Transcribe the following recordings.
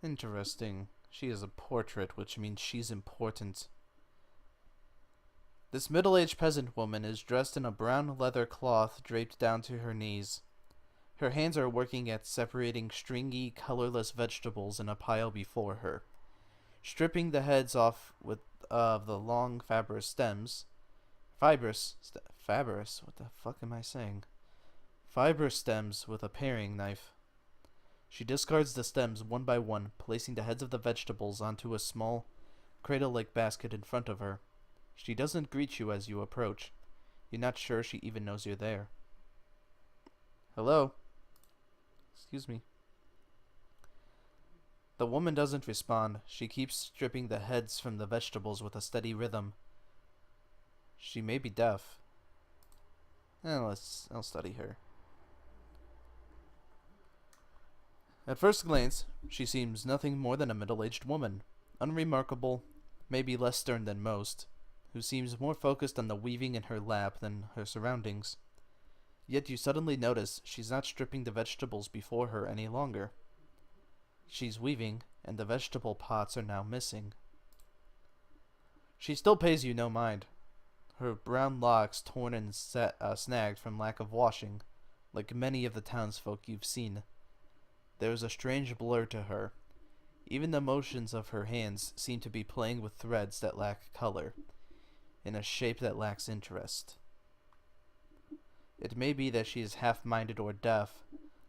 Interesting. She is a portrait, which means she's important. This middle-aged peasant woman is dressed in a brown leather cloth draped down to her knees. Her hands are working at separating stringy, colorless vegetables in a pile before her. Stripping the heads off with the long fibrous stems. Fibrous? What the fuck am I saying? Fibrous stems with a paring knife. She discards the stems one by one, placing the heads of the vegetables onto a small, cradle-like basket in front of her. She doesn't greet you as you approach. You're not sure she even knows you're there. Hello? Excuse me. The woman doesn't respond. She keeps stripping the heads from the vegetables with a steady rhythm. She may be deaf. I'll study her. At first glance, she seems nothing more than a middle-aged woman. Unremarkable, maybe less stern than most, who seems more focused on the weaving in her lap than her surroundings. Yet you suddenly notice she's not stripping the vegetables before her any longer. She's weaving, and the vegetable pots are now missing. She still pays you no mind. Her brown locks torn and snagged from lack of washing, like many of the townsfolk you've seen. There is a strange blur to her. Even the motions of her hands seem to be playing with threads that lack color, in a shape that lacks interest. It may be that she is half-minded or deaf,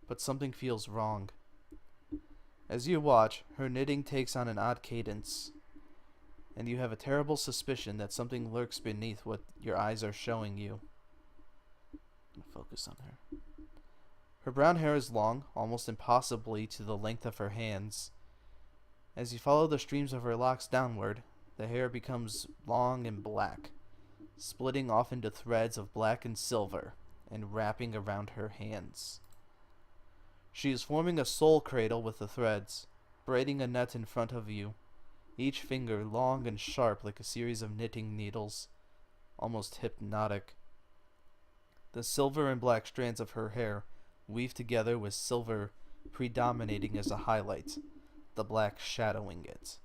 but something feels wrong. As you watch, her knitting takes on an odd cadence, and you have a terrible suspicion that something lurks beneath what your eyes are showing you. Focus on her. Her brown hair is long, almost impossibly to the length of her hands. As you follow the streams of her locks downward, the hair becomes long and black, splitting off into threads of black and silver, and wrapping around her hands. She is forming a soul cradle with the threads, braiding a net in front of you, each finger long and sharp like a series of knitting needles, almost hypnotic. The silver and black strands of her hair weave together with silver predominating as a highlight, the black shadowing it.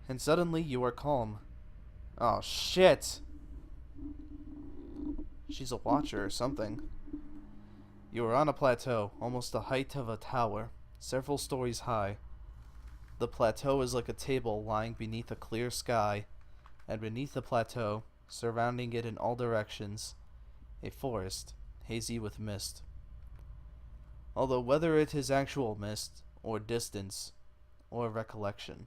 And suddenly you are calm. Oh shit! She's a watcher or something. You are on a plateau, almost the height of a tower, several stories high. The plateau is like a table lying beneath a clear sky, and beneath the plateau, surrounding it in all directions, a forest, hazy with mist. Although whether it is actual mist, or distance, or recollection.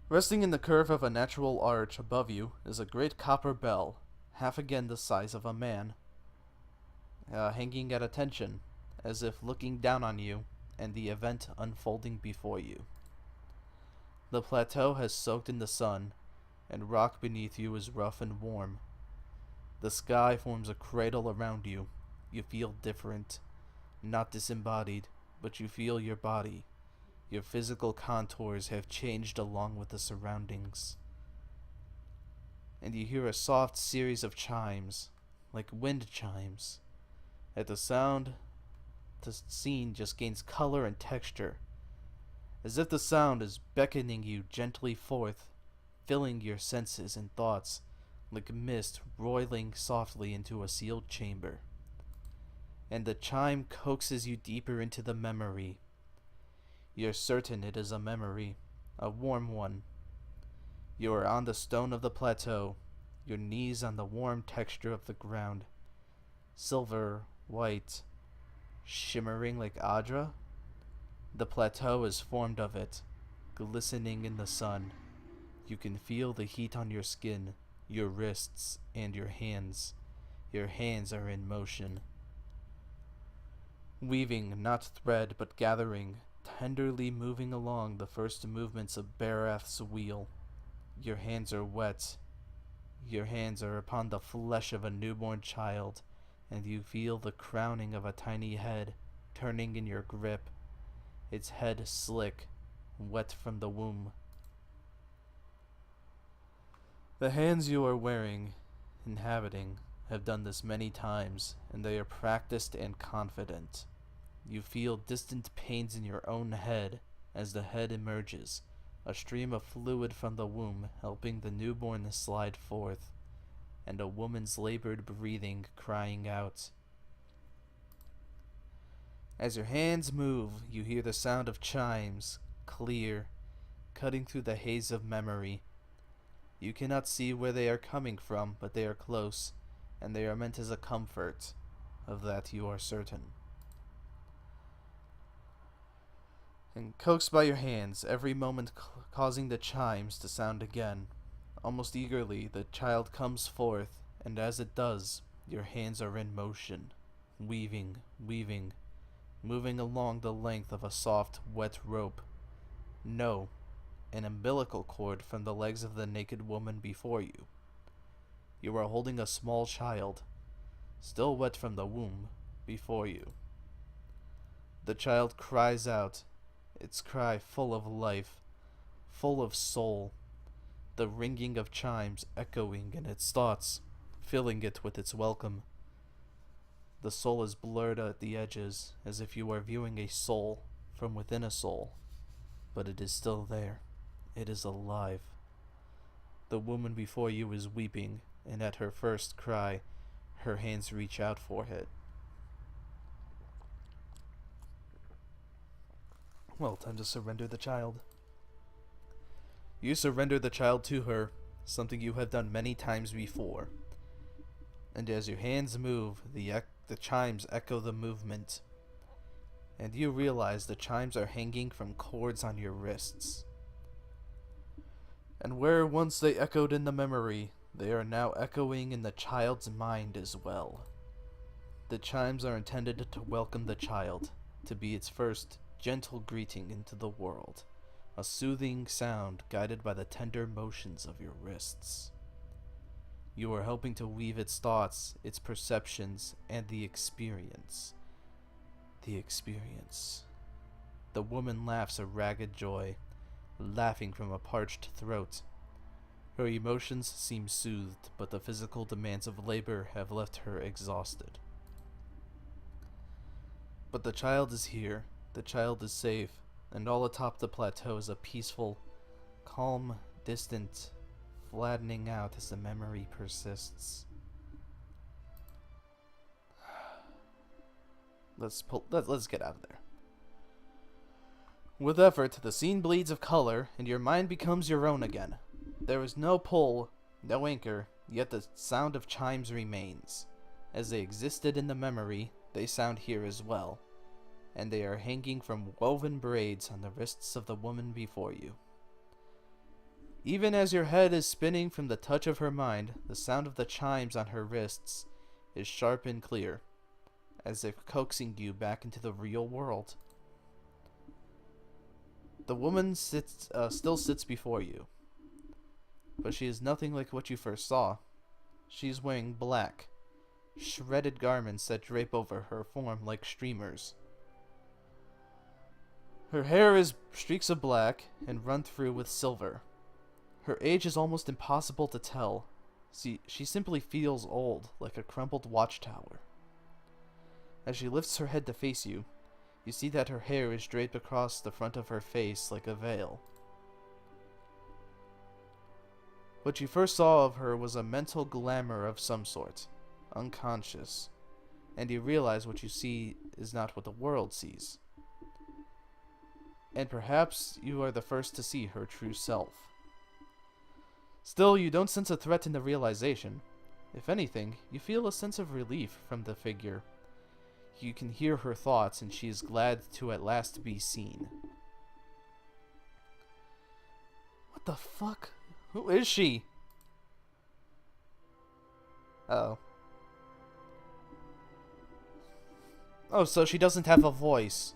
Resting in the curve of a natural arch above you is a great copper bell, half again the size of a man, hanging at attention, as if looking down on you and the event unfolding before you. The plateau has soaked in the sun, and rock beneath you is rough and warm. The sky forms a cradle around you. You feel different, not disembodied, but you feel your body. Your physical contours have changed along with the surroundings. And you hear a soft series of chimes, like wind chimes. At the sound, the scene just gains color and texture, as if the sound is beckoning you gently forth, filling your senses and thoughts like mist roiling softly into a sealed chamber. And the chime coaxes you deeper into the memory. You're certain it is a memory, a warm one. You are on the stone of the plateau, your knees on the warm texture of the ground. Silver, white, shimmering like Adra. The plateau is formed of it, glistening in the sun. You can feel the heat on your skin, your wrists, and your hands. Your hands are in motion. Weaving, not thread, but gathering, tenderly moving along the first movements of Barath's wheel. Your hands are wet. Your hands are upon the flesh of a newborn child, and you feel the crowning of a tiny head turning in your grip, its head slick, wet from the womb. The hands you are wearing, inhabiting, have done this many times, and they are practiced and confident. You feel distant pains in your own head as the head emerges, a stream of fluid from the womb helping the newborn slide forth, and a woman's labored breathing crying out. As your hands move, you hear the sound of chimes, clear, cutting through the haze of memory. You cannot see where they are coming from, but they are close, and they are meant as a comfort. Of that you are certain. And coaxed by your hands, every moment causing the chimes to sound again. Almost eagerly, the child comes forth, and as it does, your hands are in motion, weaving, moving along the length of a soft, wet rope. No, an umbilical cord from the legs of the naked woman before you. You are holding a small child, still wet from the womb, before you. The child cries out, its cry full of life, full of soul, the ringing of chimes echoing in its thoughts, filling it with its welcome. The soul is blurred at the edges, as if you are viewing a soul from within a soul, but it is still there. It is alive. The woman before you is weeping, and at her first cry, her hands reach out for it. Well, time to surrender the child. You surrender the child to her, something you have done many times before. And as your hands move, the chimes echo the movement. And you realize the chimes are hanging from cords on your wrists. And where once they echoed in the memory, they are now echoing in the child's mind as well. The chimes are intended to welcome the child, to be its first gentle greeting into the world, a soothing sound guided by the tender motions of your wrists. You are helping to weave its thoughts, its perceptions, and the experience. The experience. The woman laughs a ragged joy, laughing from a parched throat. Her emotions seem soothed, but the physical demands of labor have left her exhausted. But the child is here, the child is safe, and all atop the plateau is a peaceful, calm, distant, flattening out as the memory persists. Let's get out of there. With effort, the scene bleeds of color, and your mind becomes your own again. There is no pull, no anchor, yet the sound of chimes remains. As they existed in the memory, they sound here as well, and they are hanging from woven braids on the wrists of the woman before you. Even as your head is spinning from the touch of her mind, the sound of the chimes on her wrists is sharp and clear, as if coaxing you back into the real world. The woman still sits before you, but she is nothing like what you first saw. She is wearing black, shredded garments that drape over her form like streamers. Her hair is streaks of black and run through with silver. Her age is almost impossible to tell. She simply feels old, like a crumpled watchtower. As she lifts her head to face you, you see that her hair is draped across the front of her face like a veil. What you first saw of her was a mental glamour of some sort, unconscious, and you realize what you see is not what the world sees. And perhaps you are the first to see her true self. Still, you don't sense a threat in the realization. If anything, you feel a sense of relief from the figure. You can hear her thoughts, and she is glad to at last be seen. What the fuck? Who is she? Oh. Oh, so she doesn't have a voice.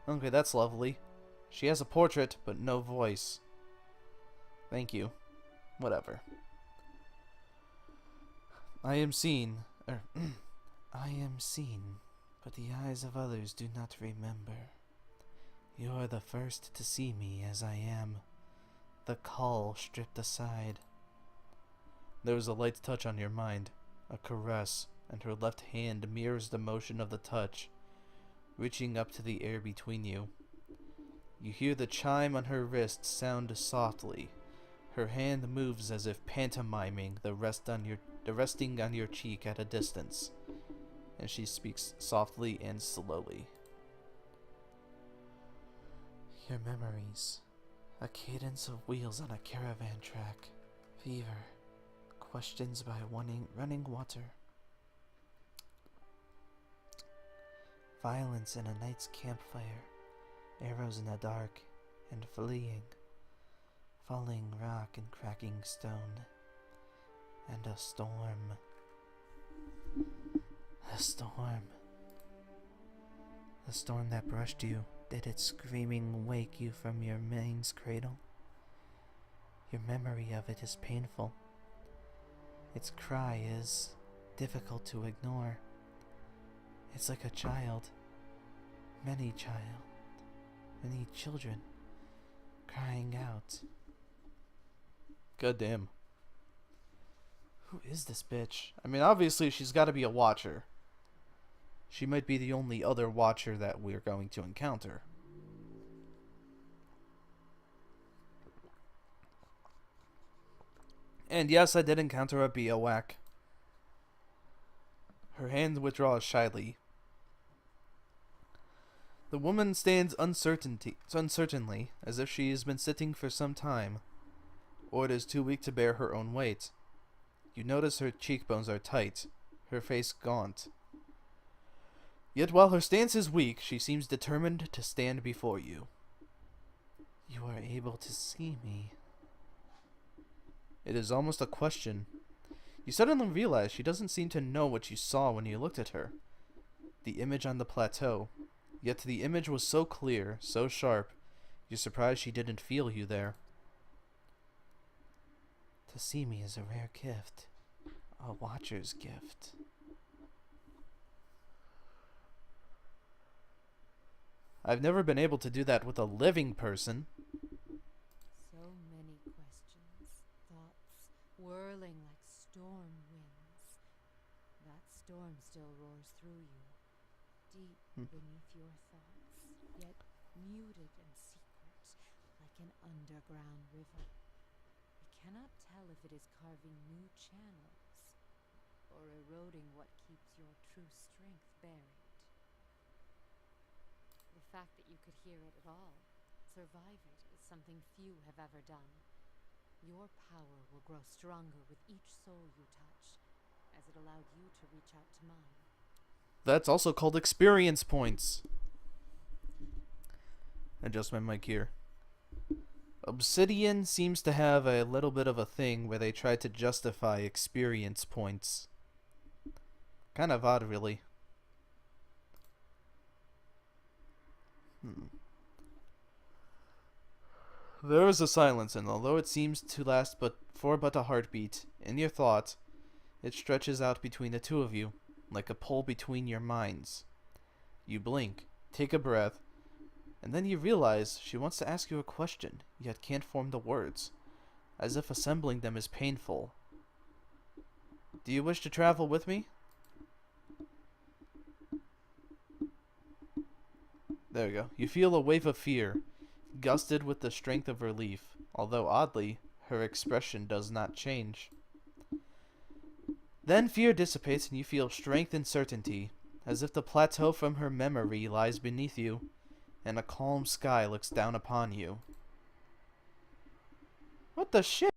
Okay, that's lovely. She has a portrait, but no voice. Thank you. Whatever. I am seen, but the eyes of others do not remember. You are the first to see me as I am, the caul stripped aside. There was a light touch on your mind. a caress, and her left hand mirrors the motion of the touch, reaching up to the air between you. You hear the chime on her wrist sound softly. Her hand moves as if pantomiming the resting on your cheek at a distance, and she speaks softly and slowly. Your memories. A cadence of wheels on a caravan track. Fever. Questions by running water. Violence in a night's campfire. Arrows in the dark and fleeing. Falling rock and cracking stone. And a storm. A storm. The storm that brushed you. Did its screaming wake you from your mind's cradle? Your memory of it is painful. Its cry is difficult to ignore. It's like a child. Many children crying out. Goddamn. Who is this bitch? I mean, obviously she's got to be a watcher. She might be the only other watcher that we're going to encounter. And yes, I did encounter a Biowack. Her hand withdraws shyly. The woman stands uncertainly, as if she has been sitting for some time, or it is too weak to bear her own weight. You notice her cheekbones are tight, her face gaunt. Yet while her stance is weak, she seems determined to stand before you. You are able to see me. It is almost a question. You suddenly realize she doesn't seem to know what you saw when you looked at her. The image on the plateau. Yet the image was so clear, so sharp, you're surprised she didn't feel you there. To see me is a rare gift. A watcher's gift. I've never been able to do that with a living person. So many questions, thoughts whirling like storm winds. That storm still roars through you, deep beneath your thoughts, yet muted and secret, like an underground river. You cannot tell if it is carving new channels, or eroding what keeps your true strength buried. The fact that you could hear it at all, survive it, is something few have ever done. Your power will grow stronger with each soul you touch, as it allowed you to reach out to mine. That's also called experience points. Adjust my mic here. Obsidian seems to have a little bit of a thing where they try to justify experience points. Kind of odd, really. There is a silence, and although it seems to last but a heartbeat, in your thought, it stretches out between the two of you, like a pull between your minds. You blink, take a breath, and then you realize she wants to ask you a question, yet can't form the words, as if assembling them is painful. Do you wish to travel with me? There we go. You feel a wave of fear, gusted with the strength of relief, although oddly, her expression does not change. Then fear dissipates and you feel strength and certainty, as if the plateau from her memory lies beneath you, and a calm sky looks down upon you. What the shit?